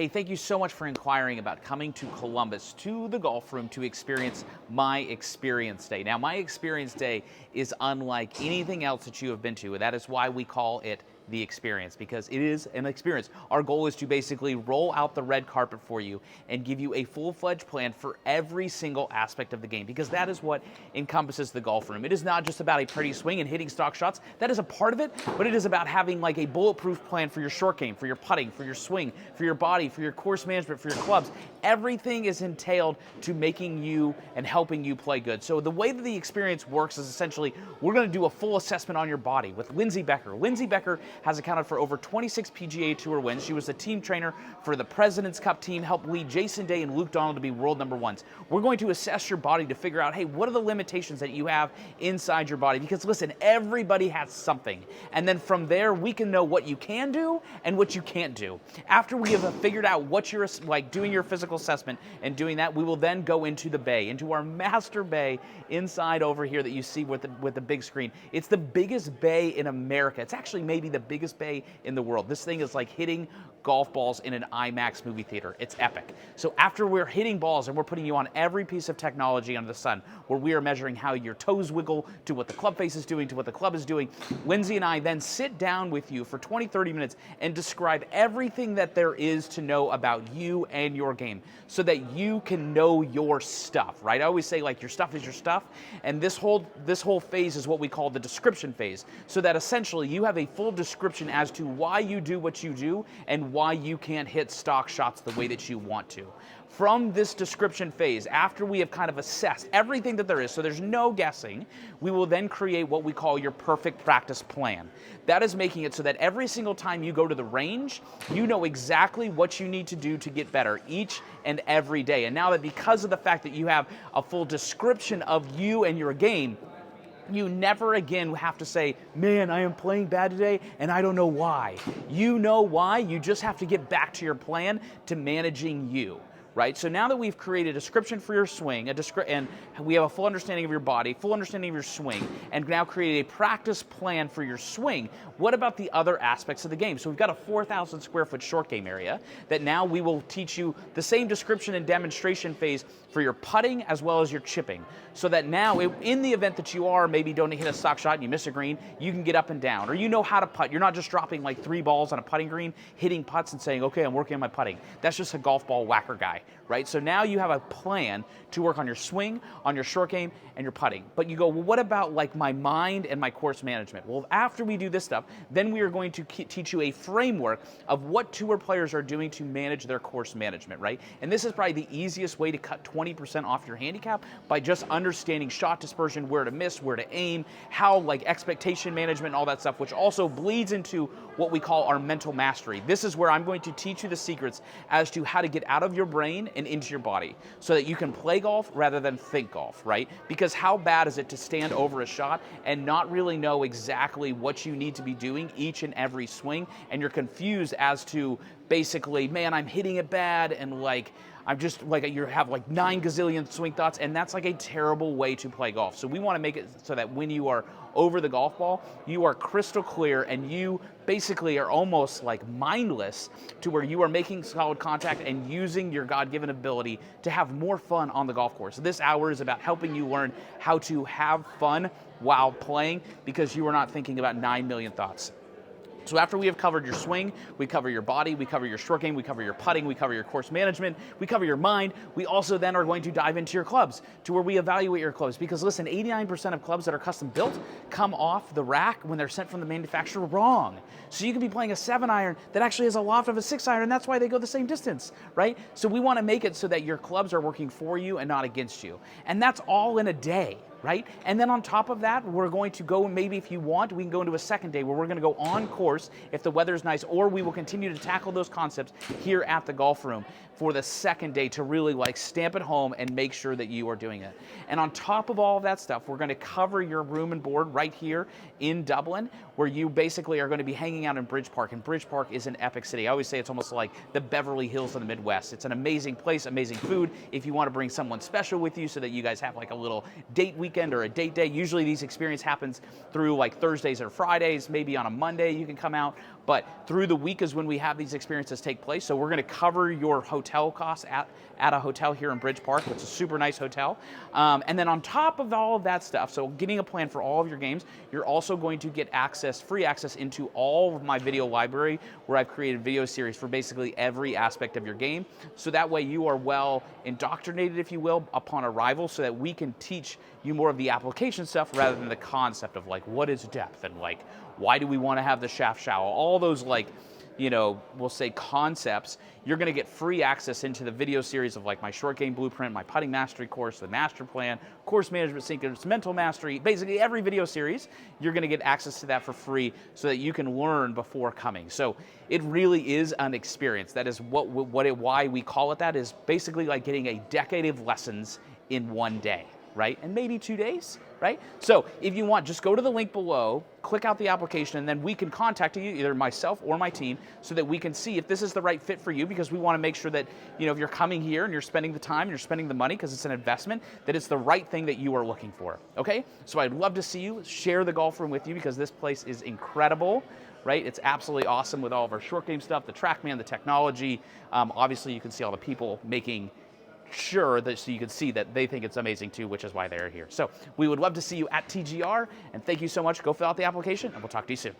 Hey, thank you so much for inquiring about coming to Columbus to the golf room to experience my Xperience Day. Now, my Xperience Day is unlike anything else that you have been to, and that is why we call it the Xperience, because it is an experience. Our goal is to basically roll out the red carpet for you and give you a full-fledged plan for every single aspect of the game, because that is what encompasses the golf room. It is not just about a pretty swing and hitting stock shots. That is a part of it, but it is about having like a bulletproof plan for your short game, for your putting, for your swing, for your body, for your course management, for your clubs. Everything is entailed to making you and helping you play good. So the way that the Xperience works is essentially we're going to do a full assessment on your body with Lindsay Becker. Lindsay Becker has accounted for over 26 PGA Tour wins. She was the team trainer for the President's Cup team, helped lead Jason Day and Luke Donald to be world number ones. We're going to assess your body to figure out, hey, what are the limitations that you have inside your body? Because listen, everybody has something. And then from there, we can know what you can do and what you can't do. After we have figured out what you're like doing your physical assessment and doing that, we will then go into the bay, into our master bay inside over here that you see with the big screen. It's the biggest bay in America. It's actually maybe the biggest bay in the world. This thing is like hitting golf balls in an IMAX movie theater. It's epic. So after we're hitting balls and we're putting you on every piece of technology under the sun, where we are measuring how your toes wiggle to what the club face is doing, to what the club is doing, Lindsay and I then sit down with you for 20, 30 minutes and describe everything that there is to know about you and your game so that you can know your stuff, right? I always say like your stuff is your stuff, and this whole phase is what we call the description phase, so that essentially you have a full description as to why you do what you do and why you can't hit stock shots the way that you want to. From this description phase, after we have kind of assessed everything that there is, so there's no guessing, we will then create what we call your perfect practice plan. That is making it so that every single time you go to the range, you know exactly what you need to do to get better each and every day. And now that because of the fact that you have a full description of you and your game, you never again have to say, man, I am playing bad today and I don't know why. You know why, you just have to get back to your plan to managing you. Right? So now that we've created a description for your swing, and we have a full understanding of your body, full understanding of your swing, and now created a practice plan for your swing, what about the other aspects of the game? So we've got a 4,000 square foot short game area that now we will teach you the same description and demonstration phase for your putting as well as your chipping. So that now, in the event that you are maybe don't hit a stock shot and you miss a green, you can get up and down, or you know how to putt. You're not just dropping like 3 balls on a putting green, hitting putts and saying, okay, I'm working on my putting. That's just a golf ball whacker guy, right? So now you have a plan to work on your swing, on your short game, and your putting. But you go, well, what about like my mind and my course management? Well, after we do this stuff, then we are going to teach you a framework of what tour players are doing to manage their course management, right? And this is probably the easiest way to cut 20% off your handicap, by just understanding shot dispersion, where to miss, where to aim, how like expectation management and all that stuff, which also bleeds into what we call our mental mastery. This is where I'm going to teach you the secrets as to how to get out of your brain and into your body so that you can play golf rather than think golf, right? Because how bad is it to stand over a shot and not really know exactly what you need to be doing each and every swing, and you're confused as to basically, man, I'm hitting it bad, and like I'm just like, you have like 9 gazillion swing thoughts, and that's like a terrible way to play golf. So we want to make it so that when you are over the golf ball, you are crystal clear and you basically are almost like mindless, to where you are making solid contact and using your God-given ability to have more fun on the golf course. This hour is about helping you learn how to have fun while playing, because you are not thinking about 9 million thoughts. So after we have covered your swing, we cover your body, we cover your short game, we cover your putting, we cover your course management, we cover your mind, we also then are going to dive into your clubs, to where we evaluate your clubs. Because listen, 89% of clubs that are custom built come off the rack when they're sent from the manufacturer wrong. So you can be playing a 7-iron that actually has a loft of a 6-iron, and that's why they go the same distance, right? So we want to make it so that your clubs are working for you and not against you. And that's all in a day. Right? And then on top of that, we're going to go, maybe if you want, we can go into a second day where we're going to go on course if the weather is nice, or we will continue to tackle those concepts here at the golf room for the second day to really like stamp it home and make sure that you are doing it. And on top of all of that stuff, we're going to cover your room and board right here in Dublin, where you basically are going to be hanging out in Bridge Park. And Bridge Park is an epic city. I always say it's almost like the Beverly Hills of the Midwest. It's an amazing place, amazing food. If you want to bring someone special with you so that you guys have like a little date weekend weekend or a date day. Usually these experience happens through like Thursdays or Fridays, maybe on a Monday you can come out, but through the week is when we have these experiences take place. So we're gonna cover your hotel costs at a hotel here in Bridge Park, which is a super nice hotel. And then on top of all of that stuff, so getting a plan for all of your games, you're also going to get free access into all of my video library, where I've created video series for basically every aspect of your game. So that way you are well indoctrinated, if you will, upon arrival, so that we can teach you more of the application stuff rather than the concept of like, what is depth, and like, why do we want to have the shaft shallow? All those, like, you know, we'll say concepts. You're going to get free access into the video series of like my short game blueprint, my putting mastery course, the master plan, course management sequence, mental mastery, basically every video series. You're going to get access to that for free so that you can learn before coming. So it really is an experience. That is why we call it that, is basically like getting a decade of lessons in one day, right? And maybe 2 days, right? So if you want, just go to the link below, click out the application, and then we can contact you, either myself or my team, so that we can see if this is the right fit for you, because we want to make sure that, you know, if you're coming here and you're spending the time and you're spending the money, because it's an investment, that it's the right thing that you are looking for, okay? So I'd love to see you, share the golf room with you, because this place is incredible, right? It's absolutely awesome with all of our short game stuff, the TrackMan, the technology. Obviously you can see all the people making sure that, so you can see that they think it's amazing too, which is why they're here. So we would love to see you at TGR, and thank you so much. Go fill out the application, and we'll talk to you soon.